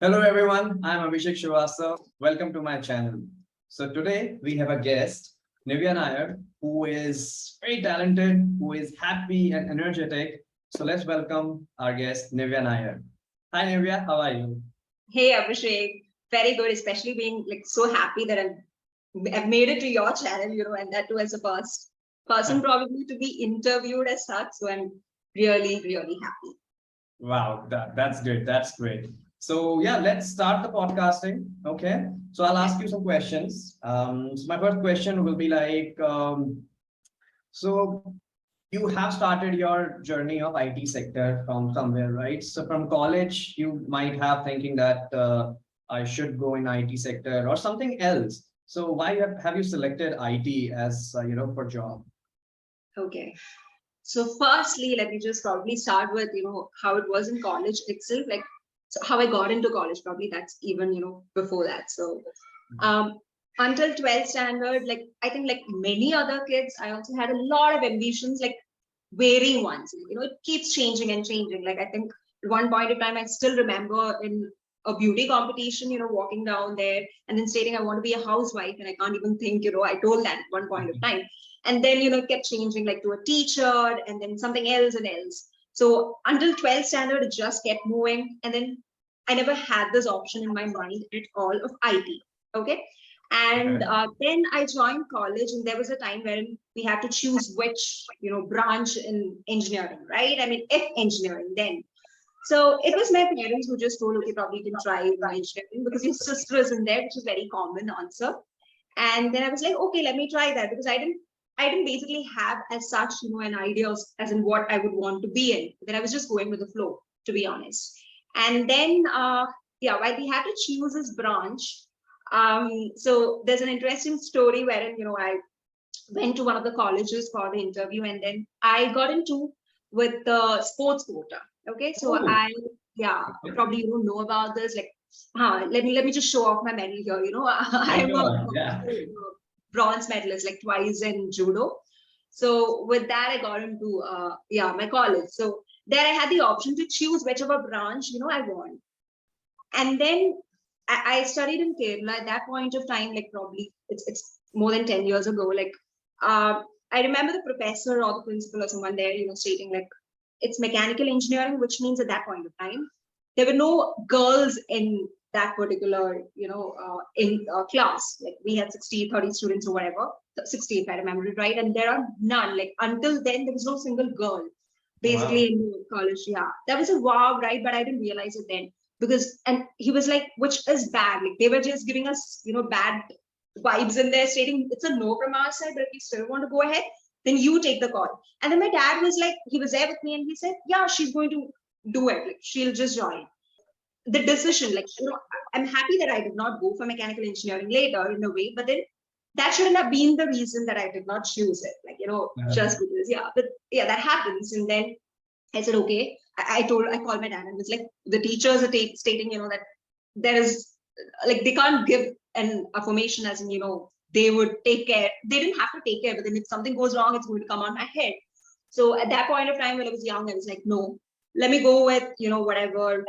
Hello everyone, I'm Abhishek Srivastava. Welcome to my channel. So today we have a guest, Nivea Nair, who is very talented, who is happy and energetic. So let's welcome our guest, Nivea Nair. Hi Nivea, how are you? Hey Abhishek, very good, especially being like so happy that I've made it to your channel, and that too as a first person probably to be interviewed as such. So I'm really, really happy. Wow, that's good. That's great. So yeah, let's start the podcasting. Okay. So I'll ask you some questions. So my first question will be like, so you have started your journey of IT sector from somewhere, right? So from college, you might have thinking that I should go in IT sector or something else. So why have you selected IT as for job? Okay. So firstly, let me just probably start with, how it was in college itself, like so how I got into college, probably that's even, before that. So um until 12th standard, like I think like many other kids, I also had a lot of ambitions, like varying ones. It keeps changing and changing. Like I think at one point of time, I still remember in a beauty competition, walking down there and then stating I want to be a housewife, and I can't even think, I told that at one point of time. And then, it kept changing like to a teacher and then something else and else. So until 12th standard, it just kept moving. And then I never had this option in my mind at all of IT. Okay. And Okay. then I joined college, and there was a time when we had to choose which, branch in engineering, right? I mean, if engineering then. So it was my parents who just told, okay, probably you can try engineering because your sister is in there, which is very common answer. And then I was like, okay, let me try that, because I didn't basically have as such, an idea as in what I would want to be in. Then I was just going with the flow, to be honest. And then, yeah, while we had to choose this branch, so there's an interesting story wherein, I went to one of the colleges for the interview, and then I got into with the sports quota. Okay, so Oh, yeah, okay. probably you don't know about this. Like, let me just show off my medal here. Yeah, I'm a sure. Yeah. bronze medalist like twice in judo. So with that, I got into my college. So there I had the option to choose whichever branch I want. And then I studied in Kerala at that point of time, like probably it's more than 10 years ago. Like I remember the professor or the principal or someone there, stating like it's mechanical engineering, which means at that point of time, there were no girls in that particular, in class. Like we had 60, 30 students or whatever, 60 if I remember it right. And there are none. Like until then, there was no single girl basically Wow. in college. Yeah, that was a wow, right? But I didn't realize it then, because and he was like, which is bad. Like they were just giving us, bad vibes in there, stating it's a no from our side, but if you still want to go ahead, then you take the call. And then my dad was like, he was there with me, and he said, yeah, she's going to do it. Like she'll just join. The decision, like I'm happy that I did not go for mechanical engineering later in a way, but then that shouldn't have been the reason that I did not choose it. Like just because, yeah, but yeah, that happens. And then I said, okay. I called my dad and was like, the teachers are stating, that there is like they can't give an affirmation as in, they would take care. They didn't have to take care, but then if something goes wrong, it's going to come on my head. So at that point of time when I was young, I was like, no, let me go with, whatever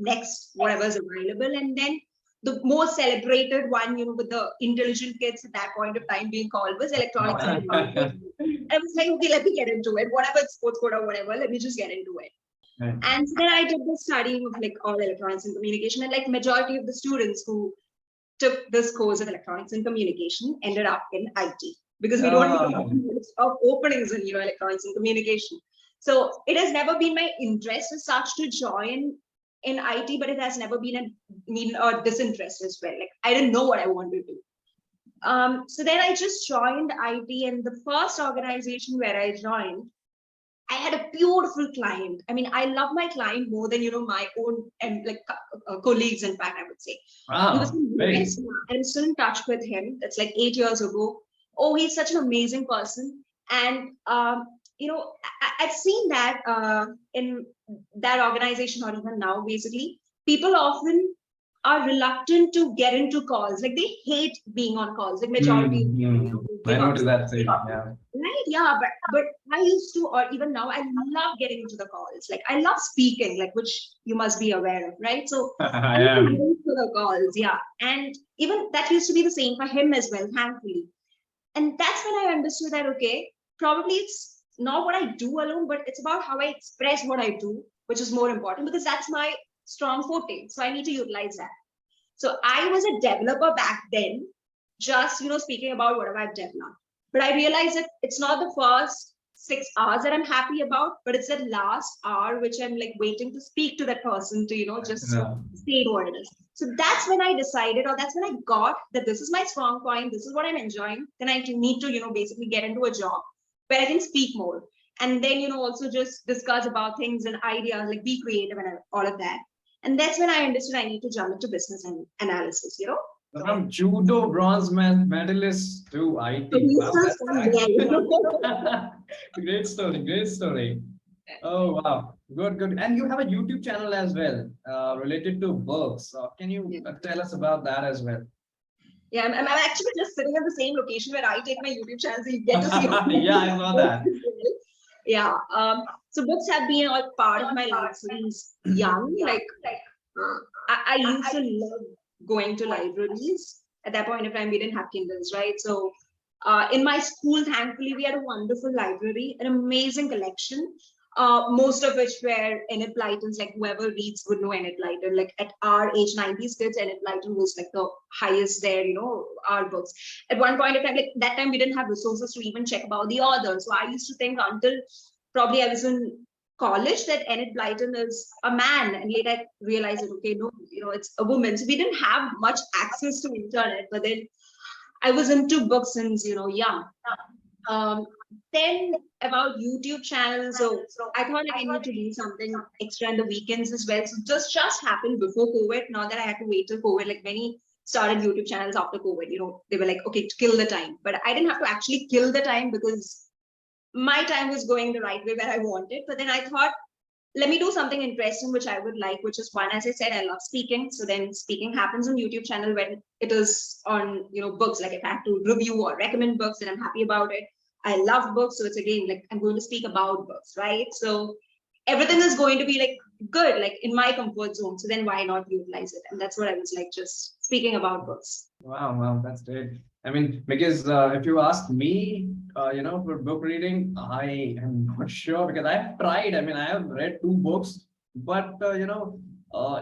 next, whatever is available. And then the most celebrated one, with the intelligent kids at that point of time being called was electronics and communication. I was like, okay, let me get into it. Whatever it's sports code or whatever, let me just get into it. Right. And so then I did the studying of like all electronics and communication. And like majority of the students who took this course of electronics and communication ended up in IT, because we don't get Oh, lots of openings in electronics and communication. So it has never been my interest as such to join in IT, but it has never been a disinterest as well. Like I didn't know what I wanted to do. So then I just joined IT, and the first organization where I joined, I had a beautiful client. I mean, I love my client more than my own and like colleagues. In fact, I would say he was wow. from Very. US. I'm still in touch with him. That's like 8 years ago. Oh, he's such an amazing person. And I've seen that in that organization, or even now, basically, people often are reluctant to get into calls. Like they hate being on calls. Like majority of people, I give up. noticed that too. Yeah. Right? Yeah, but I used to, or even now, I love getting into the calls. Like I love speaking, like which you must be aware of, right? So I I used to am. get into the calls, yeah. And even that used to be the same for him as well, thankfully. And that's when I understood that okay, probably it's not what I do alone, but it's about how I express what I do, which is more important because that's my strong forte. So I need to utilize that. So I was a developer back then, just speaking about whatever I've developed. But I realized that it's not the first 6 hours that I'm happy about, but it's that last hour which I'm like waiting to speak to that person to just Yeah. state what it is. So that's when I decided, or that's when I got that this is my strong point, this is what I'm enjoying. Then I need to basically get into a job where I can speak more, and then also just discuss about things and ideas, like be creative and all of that. And that's when I understood I need to jump into business and analysis. From judo bronze medalist to IT. So he's Wow, still that's standing actually great story. Great story. Oh wow, good. And you have a YouTube channel as well, related to books. Can you Yeah. tell us about that as well? Yeah, I'm actually just sitting in the same location where I take my YouTube channel, so you get to see. Yeah, I saw that. Yeah. So books have been all part of my life since young. Like I used to love going to libraries. At that point of time, we didn't have Kindles, right? So in my school, thankfully, we had a wonderful library, an amazing collection. Most of which were Enid Blyton's, like whoever reads would know Enid Blyton. Like at our age, 90s kids, Enid Blyton was like the highest there, our books. At one point of time, like that time, we didn't have resources to even check about the author. So I used to think until probably I was in college that Enid Blyton is a man, and later I realized that okay, no, it's a woman. So we didn't have much access to internet, but then I was into books since young. Um, then about YouTube channels, so I thought like I need to do something extra in the weekends as well. So just happened before COVID. Not that I had to wait till COVID. Like many started YouTube channels after COVID. They were like, okay, to kill the time, but I didn't have to actually kill the time because my time was going the right way where I wanted. But then I thought, let me do something interesting which I would like, which is one, as I said, I love speaking. So then speaking happens on YouTube channel when it is on, books. Like if I have to review or recommend books, then I'm happy about it. I love books. So it's again, like I'm going to speak about books, right? So everything is going to be like good, like in my comfort zone. So then why not utilize it? And that's what I was like, just speaking about books. Wow, that's great. I mean, because if you ask me, for book reading, I am not sure because I've tried. I mean, I have read 2 books, but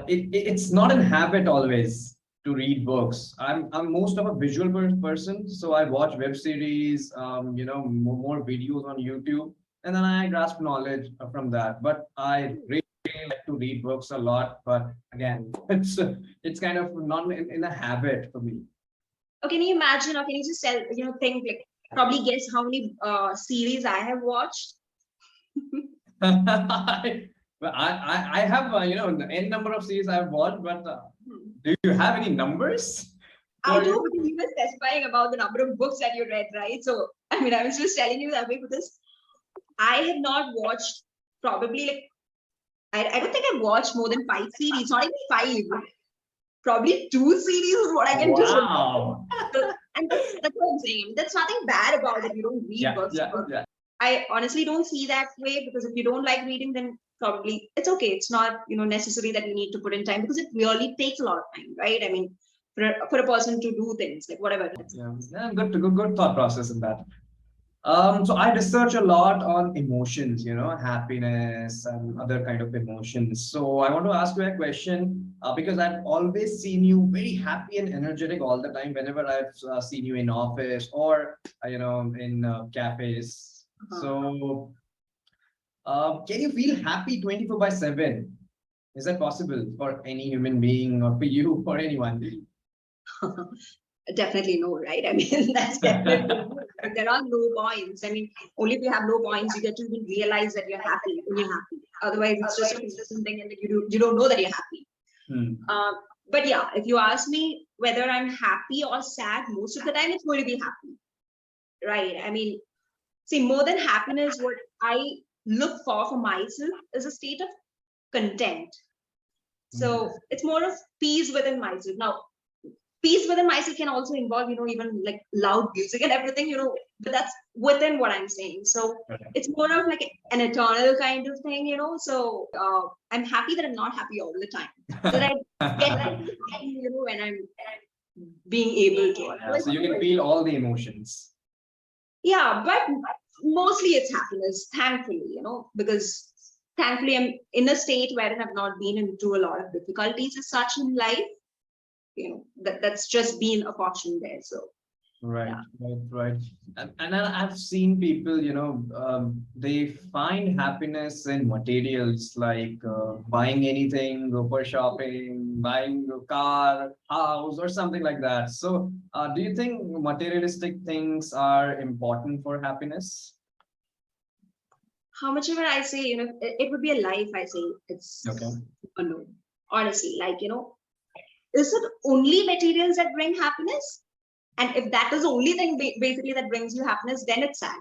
it's not a habit always to read books. I'm most of a visual person, so I watch web series, more videos on YouTube, and then I grasp knowledge from that. But I really like to read books a lot. But again, it's kind of not in a habit for me. Or can you imagine, or can you just tell, think like probably guess how many series I have watched? But I have the n number of series I've watched, but do you have any numbers? I do, because you were specifying about the number of books that you read, right? So I mean, I was just telling you that way because I have not watched probably like I don't think I've watched more than 5 series, not even 5. Probably 2 series is what I can just remember. Wow. So, and that's what I'm saying. There's nothing bad about it. You don't read books. Yeah. I honestly don't see that way, because if you don't like reading, then probably it's okay. It's not necessary that you need to put in time, because it really takes a lot of time, right? I mean, for a person to do things like whatever it is. Yeah, good thought process in that. So I research a lot on emotions, happiness and other kind of emotions. So I want to ask you a question, because I've always seen you very happy and energetic all the time whenever I've seen you in office or in cafes. So can you feel happy 24/7? Is that possible for any human being or for you or anyone? Definitely no, right? I mean, that's definitely no. There are low points. I mean, only if you have low points, you get to even realize that you're happy when you're happy. Otherwise, it's just a consistent thing, and you don't know that you're happy. But yeah, if you ask me whether I'm happy or sad, most of the time it's going to be happy, right? I mean, see, more than happiness, what I look for myself is a state of content. So it's more of peace within myself. Now, peace within myself can also involve, even like loud music and everything, but that's within what I'm saying. So Okay. it's more of like an eternal kind of thing, So I'm happy that I'm not happy all the time. So that I get to be happy, when I'm being able to. Yeah, so you can feel all the emotions. Yeah, but mostly it's happiness, thankfully, because thankfully I'm in a state wherein I've not been into a lot of difficulties as such in life. That's just been a fortune there. So Right, yeah. right. And I've seen people, they find happiness in materials like buying anything, go for shopping, buying a car, house, or something like that. So, do you think materialistic things are important for happiness? How much ever I say, it would be a life. I say Okay. it's a no. Honestly, like, is it only materials that bring happiness? And if that is the only thing basically that brings you happiness, then it's sad.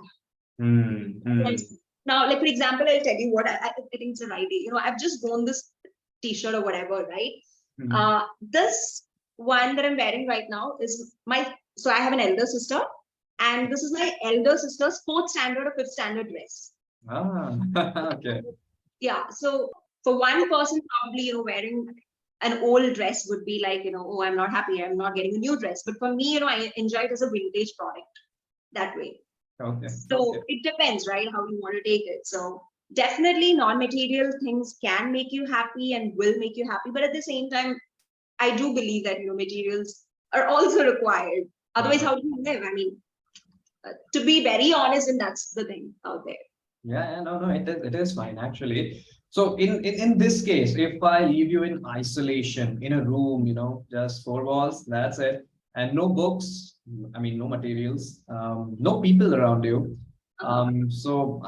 Yes. Now, like for example, I'll tell you what I think it's a right. I've just worn this t-shirt or whatever, right? This one that I'm wearing right now is so I have an elder sister, and this is my elder sister's fourth standard or fifth standard dress. Ah, okay. Yeah. So for one person, probably, wearing an old dress would be like, oh, I'm not happy, I'm not getting a new dress. But for me, I enjoy it as a vintage product that way. Okay. So it depends, right? How you want to take it. So definitely non-material things can make you happy and will make you happy. But at the same time, I do believe that, materials are also required. Otherwise, how do you live? I mean, to be very honest, and that's the thing out there. Yeah, no, it is fine actually. So in this case, if I leave you in isolation in a room, just four walls, that's it, and no books, I mean no materials, no people around you, so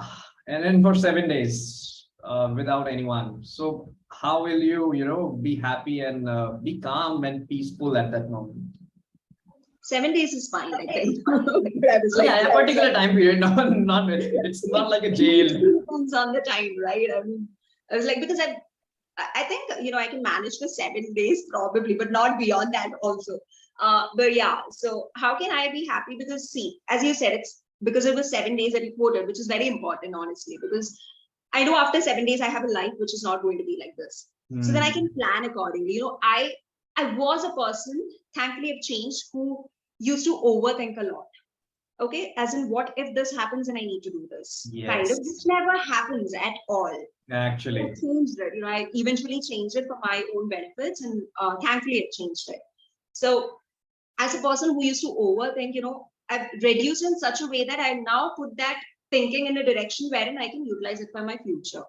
and then for 7 days without anyone. So how will you, be happy and be calm and peaceful at that moment? 7 days is fine, I think. But I was like, Yeah, a particular time period, not it's not like a jail. Depends on the time, right? I mean, I was like, because I think, I can manage for 7 days probably, but not beyond that also. But yeah, so how can I be happy? Because see, as you said, it's because it was 7 days that you quoted, which is very important, honestly, because I know after 7 days I have a life which is not going to be like this. So then I can plan accordingly. I was a person, thankfully I've changed, who used to overthink a lot. Okay, as in what if this happens and I need to do this? Kind of, Yes, which never happens at all. I actually. changed it. I eventually changed it for my own benefits, and thankfully it changed it. So, as a person who used to overthink, I've reduced in such a way that I now put that thinking in a direction wherein I can utilize it for my future.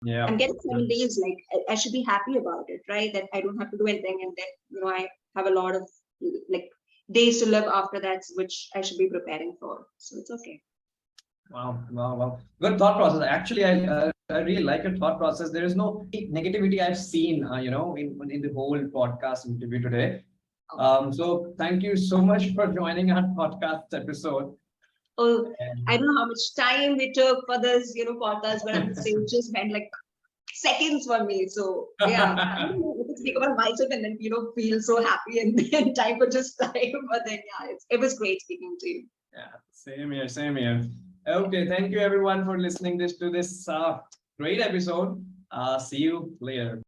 Yeah. I'm getting 7 days, like I should be happy about it, right? That I don't have to do anything, and then I have a lot of like days to live after that, which I should be preparing for. So it's okay. Wow. Good thought process. Actually, I really like your thought process. There is no negativity I've seen, in the whole podcast interview today. So thank you so much for joining our podcast episode. Oh, I don't know how much time we took for this, podcast, but I would say it just went like seconds for me. So yeah, I don't know, I could speak about myself and then, feel so happy and then time would just fly. But then yeah, it was great speaking to you. Yeah, same here. Okay, thank you everyone for listening to this great episode. See you later.